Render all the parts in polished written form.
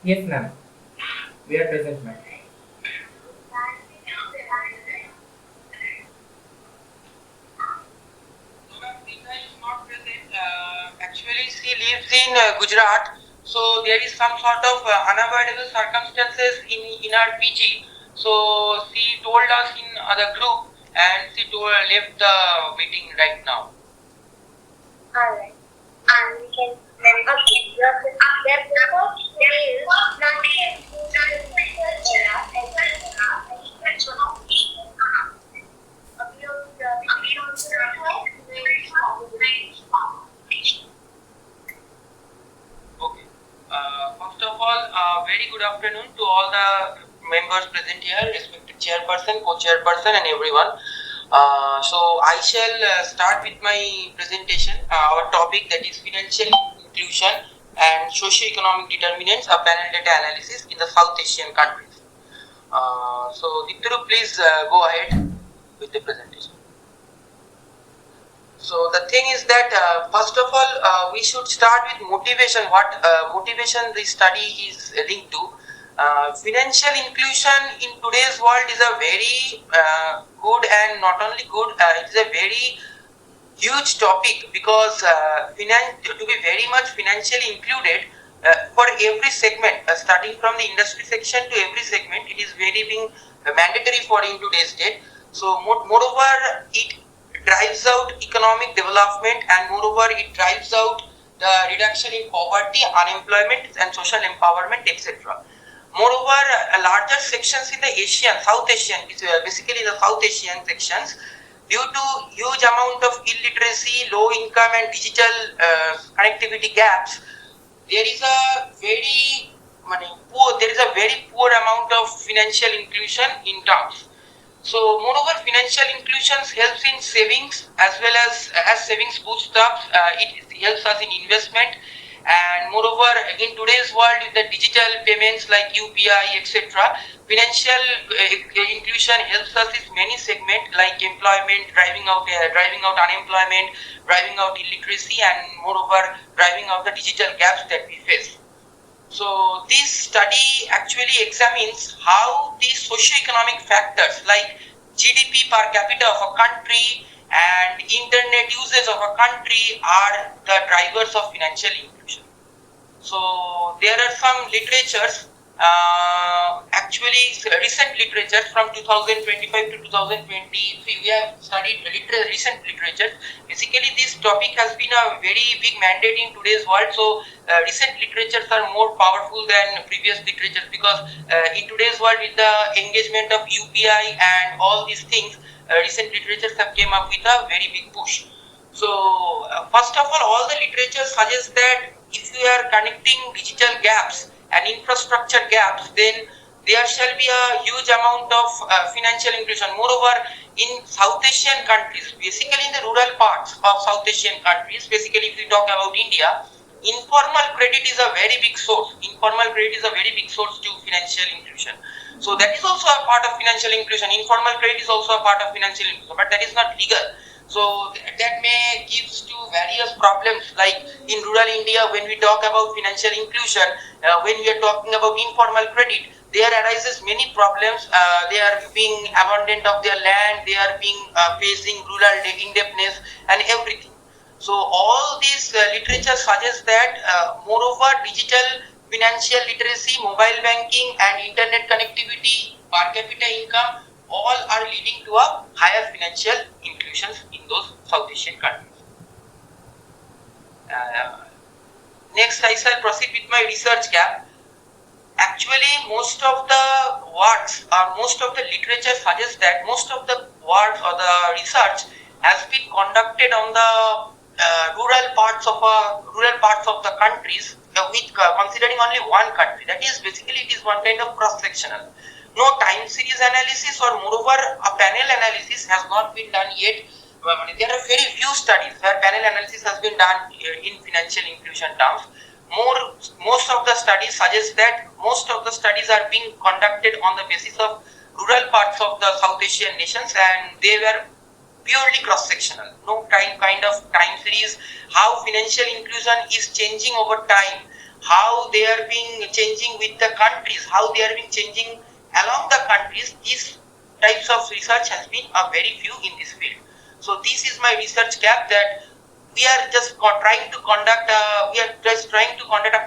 Yes, ma'am. We are present, ma'am. No, ma'am, Neha is not present. Actually, she lives in Gujarat, so there is some sort of unavoidable circumstances in our PG. So she told us in other group, and she left the meeting right now. Alright. And we can okay. Their purpose is planting era and Okay. First of all, very good afternoon to all the members present here, respected chairperson, co-chairperson, and everyone. So I shall start with my presentation. Our topic, that is financial inclusion and socio-economic determinants of panel data analysis in the South Asian countries. So Diptaru, please go ahead with the presentation. So the thing is that first of all, we should start with motivation. What motivation the study is linked to? Financial inclusion in today's world is a very good, and not only good, it's a very huge topic, because to be very much financially included for every segment, starting from the industry section to every segment, it is very being mandatory for in today's date. So moreover, it drives out economic development, and moreover it drives out the reduction in poverty, unemployment, and social empowerment, etc. Moreover, larger sections in the Asian, South Asian, basically the South Asian sections, due to huge amount of illiteracy, low income, and digital connectivity gaps, there is a very there is a very poor amount of financial inclusion in terms. So moreover, financial inclusion helps in savings, as well as savings bootstraps. It helps us in investment, and moreover, in today's world with the digital payments like UPI, etc., financial inclusion helps us in many segments like employment, driving out unemployment, driving out illiteracy, and moreover driving out the digital gaps that we face. So this study actually examines how these socio-economic factors like GDP per capita of a country and internet usage of a country are the drivers of financial inclusion. So there are some literatures, actually recent literature from 2025 to 2023. We have studied recent literature. Basically, this topic has been a very big mandate in today's world. So recent literatures are more powerful than previous literatures, because in today's world, with the engagement of UPI and all these things, recent literatures have came up with a very big push. So first of all the literature suggests that if you are connecting digital gaps and infrastructure gaps, then there shall be a huge amount of financial inclusion. Moreover, in South Asian countries, basically in the rural parts of South Asian countries, basically if we talk about India, informal credit is a very big source. Informal credit is a very big source to financial inclusion. So that is also a part of financial inclusion. Informal credit is also a part of financial inclusion, but that is not legal. So that may gives to various problems, like in rural India, when we talk about financial inclusion, when we are talking about informal credit, there arises many problems. They are being abandoned of their land, they are being facing rural indebtedness and everything. So all this literature suggests that moreover digital financial literacy, mobile banking, and internet connectivity, per capita income, all are leading to a higher financial inclusions in those South Asian countries. Uh, Next, I shall proceed with my research gap. Actually, most of the works or most of the literature suggests that most of the works or the research has been conducted on the rural parts of the countries, with considering only one country. That is basically it is one kind of cross sectional. No time series analysis, or moreover a panel analysis has not been done yet. There are very few studies where panel analysis has been done in financial inclusion terms. Most of the studies suggest that most of the studies are being conducted on the basis of rural parts of the South Asian nations, and they were purely cross sectional. No kind of time series, how financial inclusion is changing over time, how they are being changing with the countries, how they are being changing along the countries. These types of research has been a very few in this field. So this is my research gap, that we are just trying to conduct a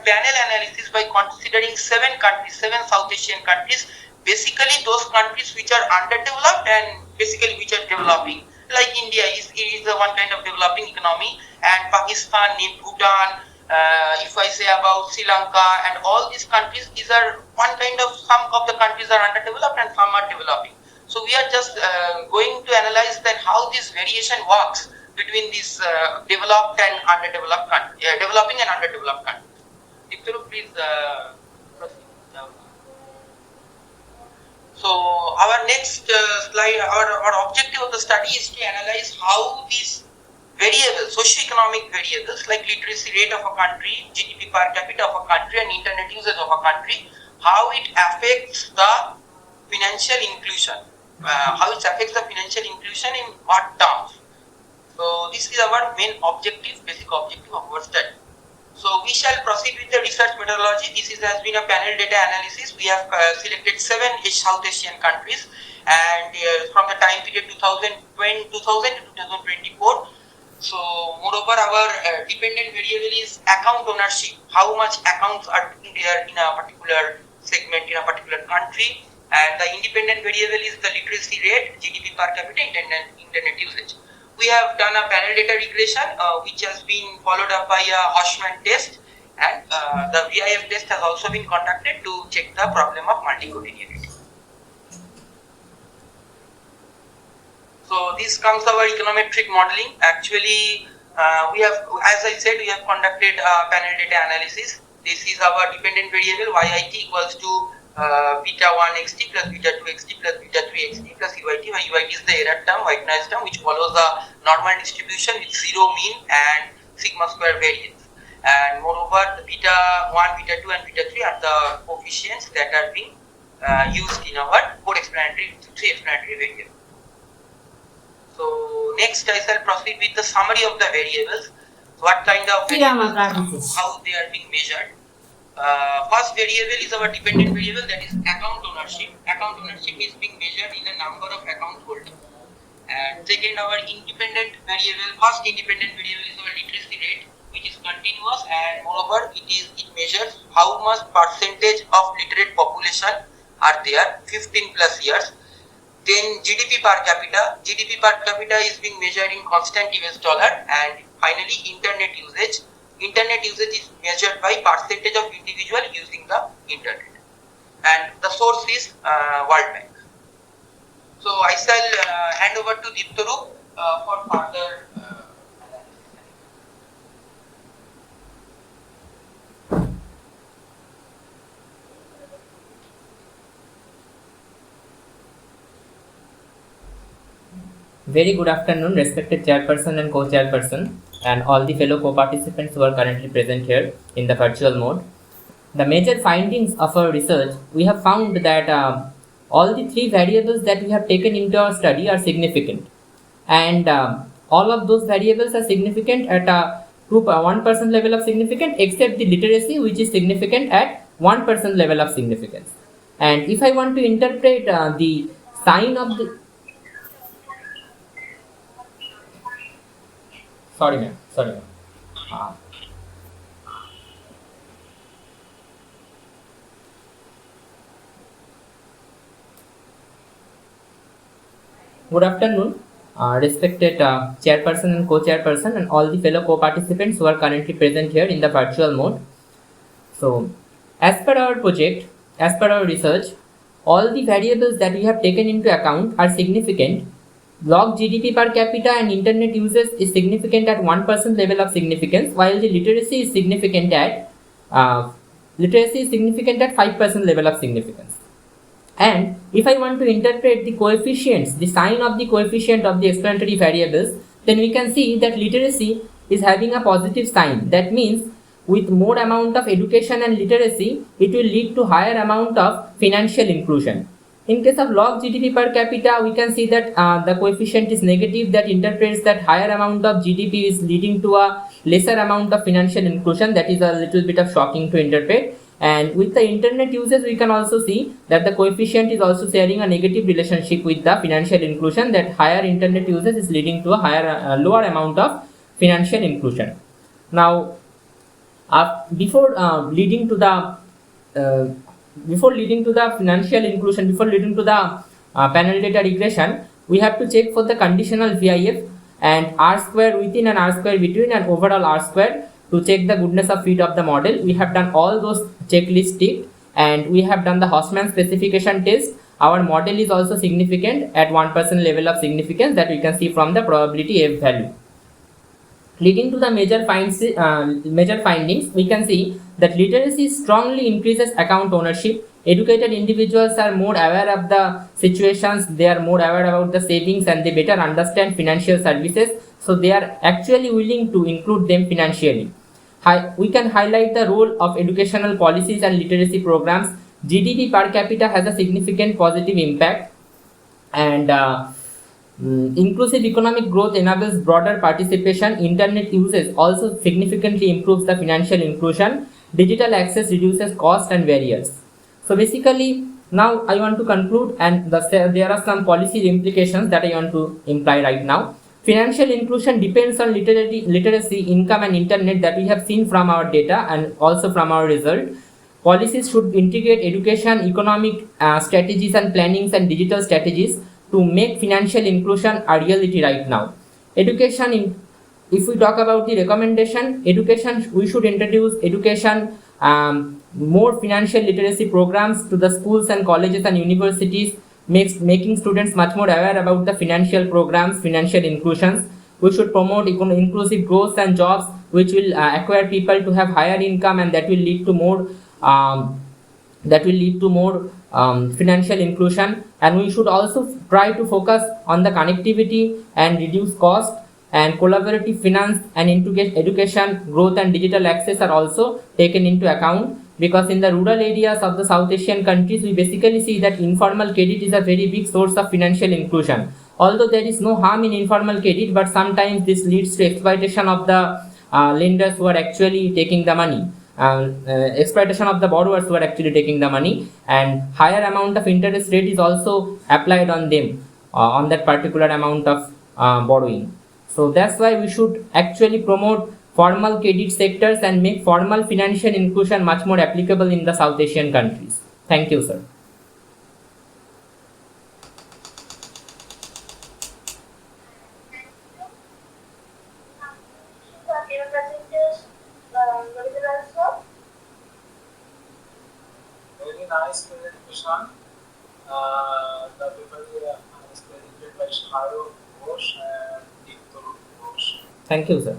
panel analysis by considering 7 countries, 7 South Asian countries, basically those countries which are underdeveloped and basically which are developing. Like India is the one kind of developing economy, and Pakistan, Bhutan, if I say about Sri Lanka and all these countries, these are one kind of, some of the countries are underdeveloped and some are developing. So we are just going to analyze then how this variation works between these developed and underdeveloped countries, developing and underdeveloped countries. Diptaru, please proceed. So our next slide, our objective of the study is to analyze how these variables, socio-economic variables like literacy rate of a country, GDP per capita of a country, and internet usage of a country, how it affects the financial inclusion. How it affects the financial inclusion in what terms. So this is our main objective, basic objective of our study. So we shall proceed with the research methodology. This has been a panel data analysis. We have selected 7 South Asian countries, and from the time period 2000 to 2024. So moreover, our dependent variable is account ownership. How much accounts are there in a particular segment, in a particular country. And the independent variable is the literacy rate, GDP per capita, internet usage. We have done a panel data regression, which has been followed up by a Hoshman test, and the VIF test has also been conducted to check the problem of multicollinearity. So this comes our econometric modeling. Actually, we have, as I said, we have conducted a panel data analysis. This is our dependent variable, YIT equals to beta 1 xt plus beta 2 xt plus beta 3 xt plus UIT, where UIT is the error term, white noise term, which follows the normal distribution with 0 mean and sigma square variance. And moreover, the beta 1, beta 2 and beta 3 are the coefficients that are being used in our 3 explanatory variables. So next I shall proceed with the summary of the variables. What kind of variables, how they are being measured. First variable is our dependent variable, that is account ownership. Account ownership is being measured in the number of account holders. And second, our independent variable, first independent variable is our literacy rate, which is continuous, and moreover it measures how much percentage of literate population are there, 15 plus years. Then GDP per capita. GDP per capita is being measured in constant US dollar. And finally, internet usage. Internet usage is measured by percentage of individual using the internet, and the source is World Bank. So I shall hand over to Diptaru for further analysis. Very good afternoon, respected chairperson and co-chairperson, and all the fellow co-participants who are currently present here in the virtual mode. The major findings of our research, we have found that all the 3 variables that we have taken into our study are significant, and all of those variables are significant at a 1% level of significance, except the literacy, which is significant at 1% level of significance. And if I want to interpret the sign of the Sorry ma'am. Good afternoon, respected chairperson and co-chairperson, and all the fellow co-participants who are currently present here in the virtual mode. So, as per our project, as per our research, all the variables that we have taken into account are significant. Log GDP per capita and internet usage is significant at 1% level of significance, while the literacy is significant at 5% level of significance. And if I want to interpret the coefficients, the sign of the coefficient of the explanatory variables, then we can see that literacy is having a positive sign. That means with more amount of education and literacy, it will lead to higher amount of financial inclusion. In case of log GDP per capita, we can see that the coefficient is negative, that interprets that higher amount of GDP is leading to a lesser amount of financial inclusion. That is a little bit of shocking to interpret. And with the internet users, we can also see that the coefficient is also sharing a negative relationship with the financial inclusion, that higher internet users is leading to a higher lower amount of financial inclusion. Now, before leading to the financial inclusion, before leading to the panel data regression, we have to check for the conditional VIF and R square within and R square between and overall R square to check the goodness of fit of the model. We have done all those checklists ticked, and we have done the Hausman specification test. Our model is also significant at 1% level of significance, that we can see from the probability F value. Leading to the major findings, we can see that literacy strongly increases account ownership. Educated individuals are more aware of the situations, they are more aware about the savings, and they better understand financial services, so they are actually willing to include them financially. We can highlight the role of educational policies and literacy programs. GDP per capita has a significant positive impact, and inclusive economic growth enables broader participation. Internet usage also significantly improves the financial inclusion. Digital access reduces cost and barriers. So basically, now I want to conclude, and there are some policy implications that I want to imply right now. Financial inclusion depends on literacy, income, and internet, that we have seen from our data and also from our result. Policies should integrate education, economic strategies and plannings, and digital strategies to make financial inclusion a reality right now. Education, if we talk about the recommendation, education, we should introduce education, more financial literacy programs to the schools and colleges and universities, making students much more aware about the financial programs, financial inclusions. We should promote inclusive growth and jobs, which will acquire people to have higher income, and that will lead to more financial inclusion. And we should also try to focus on the connectivity and reduce cost, and collaborative finance and education growth and digital access are also taken into account, because in the rural areas of the South Asian countries, we basically see that informal credit is a very big source of financial inclusion. Although there is no harm in informal credit, but sometimes this leads to exploitation of the lenders who are actually taking the money. Exploitation of the borrowers who are actually taking the money, and higher amount of interest rate is also applied on them on that particular amount of borrowing. So that's why we should actually promote formal credit sectors and make formal financial inclusion much more applicable in the South Asian countries. Thank you, sir. Dear presenters, what is the answer? Very nice presentation. The paper is presented by Sharo Ghosh and Diptor Ghosh. Thank you, sir.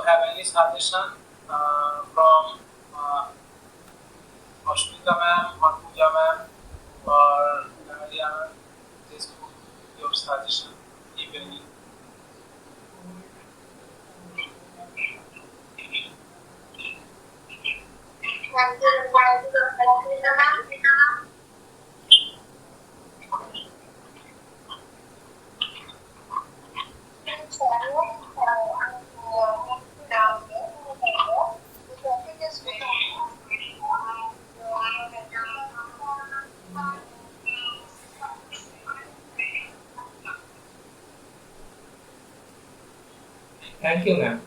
Have any suggestion from Ashmita ma'am, Pooja ma'am, or Namalia ma'am? Please put your suggestion, if any. Thank you, ma'am. Thank you, ma'am.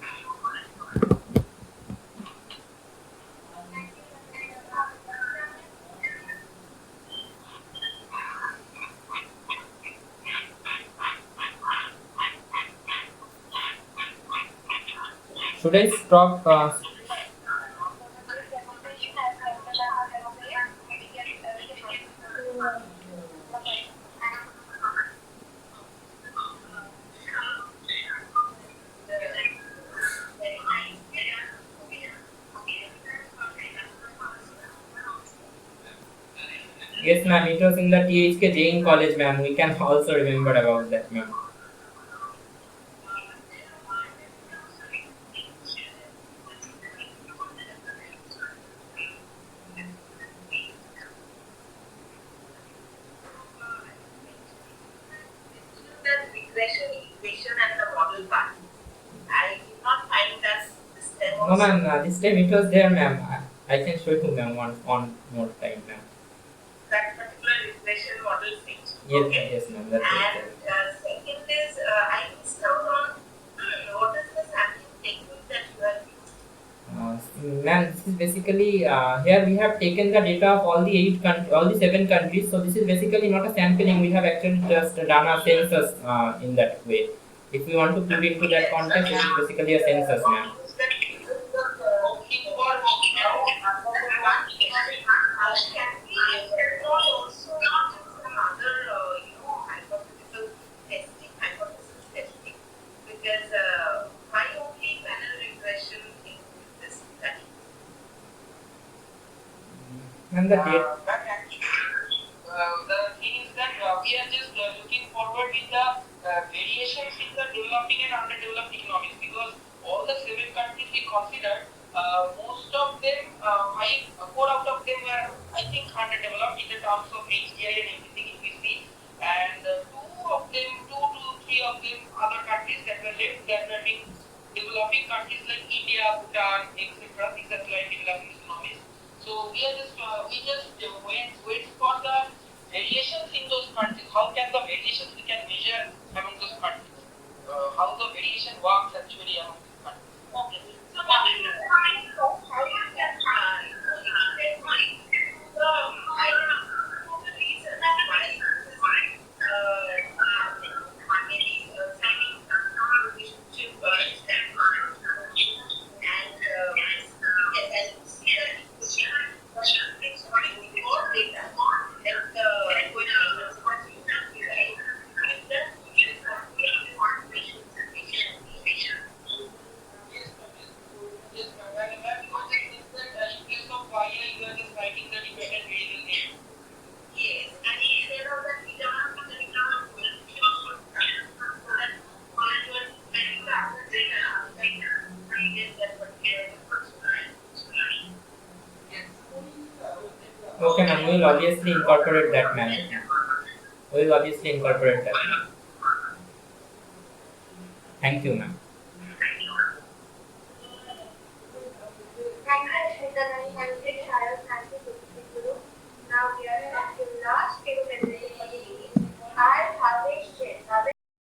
Should I stop? Yes, ma'am. It was in the THK Jain College, ma'am. We can also remember about that, ma'am. regression equation and the model part. I did not find that this time No, also. ma'am, this time it was there, ma'am. I can show you, ma'am, one more time, ma'am. That particular regression model fit. Yes, Okay. yes, ma'am. That's And it. second is I missed out on what is the sampling technique that you have used. Ma'am, this is basically here we have taken the data of all the all the 7 countries. So this is basically not a sampling. We have actually just done a census in that way. If we want to put into that context, it is basically a census, ma'am. Can we explore also some other, hypothetical testing, hypothesis testing? Because why only panel regression in this study? And the data. The thing is that we are just looking forward with the variations in the developing and underdeveloped economies, because all the 7 countries we considered, most of them, four out of them were, I think, underdeveloped in the terms of HDI and everything if we see, and two to three of them other countries that were left, that were being developing countries like India, Bhutan, etc. These are slightly developing economies. So we just wait for the variations in those countries. How can the variations we can measure among those countries? How the variation works actually among these countries. Okay. So how you can explain the reason why maybe some relationship and see that more data like Yes, ma'am. And ma'am, you were just saying that in case of YI, you are just writing the dependent variable name. yes, and instead of that, we don't put the coefficient so that when you are getting the other data, you get that particular Yes. Okay, ma'am. We will obviously incorporate that, ma'am. We will obviously incorporate that, ma'am. Thank you, ma'am. Thank you, Shweta.